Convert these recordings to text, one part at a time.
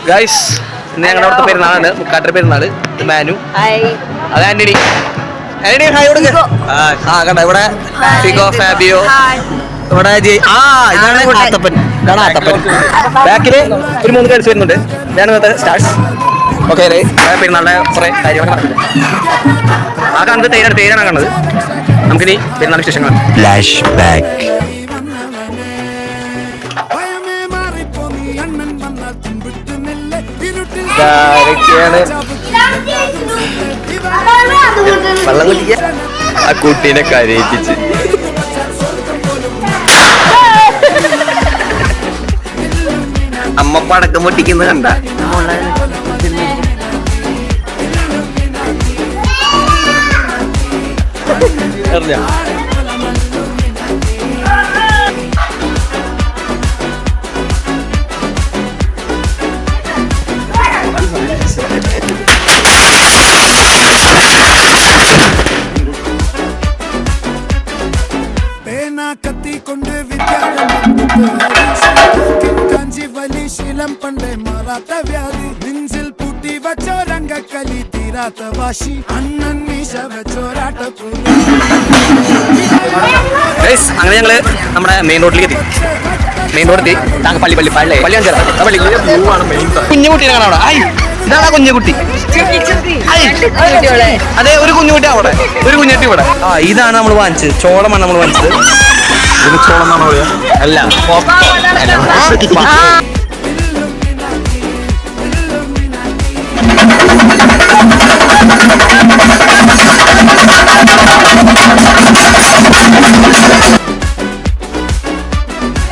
Guys ഇന്ന് ഞങ്ങളുടെ അവിടുത്തെ പെരുന്നാളാണ്, മുക്കാട്ടര പെരുന്നാള്. മാനു, അത് ആന്റണി. ആന്റണി ഹായ് കൊടുക്ക. കണ്ട ഇവിടെ ഫിഗോ, ഫാബിയോ, ഇവിടെ ഇതാണ് ആത്തപ്പൻ. ഇതാണ് ആത്തപ്പൻ. ബാക്കില് ഒരു 3 കളിച്ച് വരുന്നുണ്ട്. ഞാൻ ഇന്നത്തെ സ്റ്റാർസ്. ഓക്കെ പെരുന്നാളുടെ കുറെ കാര്യങ്ങൾ നടക്കുന്നത്. ആ കാണുന്നത് തേരാണ് കാണുന്നത്. നമുക്കിനി പെരുന്നാൾ വിശേഷങ്ങൾ. Flash back. വെള്ളം കുടിക്ക. ആ കുട്ടീനെ കരയിപ്പിച്ച് അമ്മ പടക്കം പൊട്ടിക്കുന്നത് കണ്ട. കത്തിക്കൊണ്ട് ശീലം പണ്ടേ മാറാത്ത വ്യാധി നെഞ്ചിൽ പൂട്ടി വച്ചോരംഗക്കലി തീരാത്ത വാശി അണ്ണൻ മീശ വെച്ചോരാട്ടപ്പൂ. അങ്ങനെ ഞങ്ങള് നമ്മുടെ മെയിൻ റോഡിലേക്ക് എത്തി. മെയിൻ റോഡെത്തി പള്ളി കുഞ്ഞുകുട്ടീനെ കാണാം അവിടെ. ഇതാണ് കുഞ്ഞുകുട്ടി. അതെ, ഒരു കുഞ്ഞുകുട്ടി അവിടെ, ഒരു കുഞ്ഞുകുട്ടി ഇവിടെ. ഇതാണ് നമ്മൾ വാങ്ങിച്ചത്. ചോളമാണ് നമ്മൾ വാങ്ങിച്ചത്. ഇത് ചോളം എന്നാണോ പറയാ? അല്ല,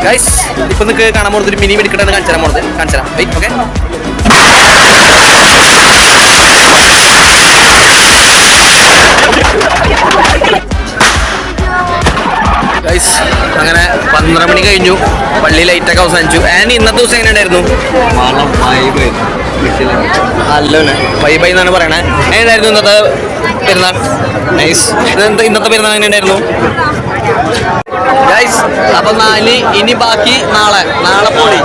ഗൈസ് ഇപ്പൊ നിങ്ങൾക്ക് കാണാൻ പോകുന്നത് ഒരു മിനി വെടിക്കെട്ടാണ് കാണിച്ചു തരാൻ പോകുന്നത്. കാണിച്ചു തരാം. ഓക്കെ ഗൈസ് അങ്ങനെ 12 മണി കഴിഞ്ഞു. പള്ളി ലൈറ്റൊക്കെ അവസാനിച്ചു. ആൻഡ് ഇന്നത്തെ ദിവസം എങ്ങനെ ഉണ്ടായിരുന്നു? നല്ലോണം ബൈ എന്നാണ് പറയണേ. എങ്ങനെയായിരുന്നു ഇന്നത്തെ പെരുന്നാൾ? നൈസ്. ഇന്നത്തെ പെരുന്നാൾ എങ്ങനെ ഉണ്ടായിരുന്നു ഗൈസ്? അപ്പൊ ഇനി ബാക്കി നാളെ പോളി.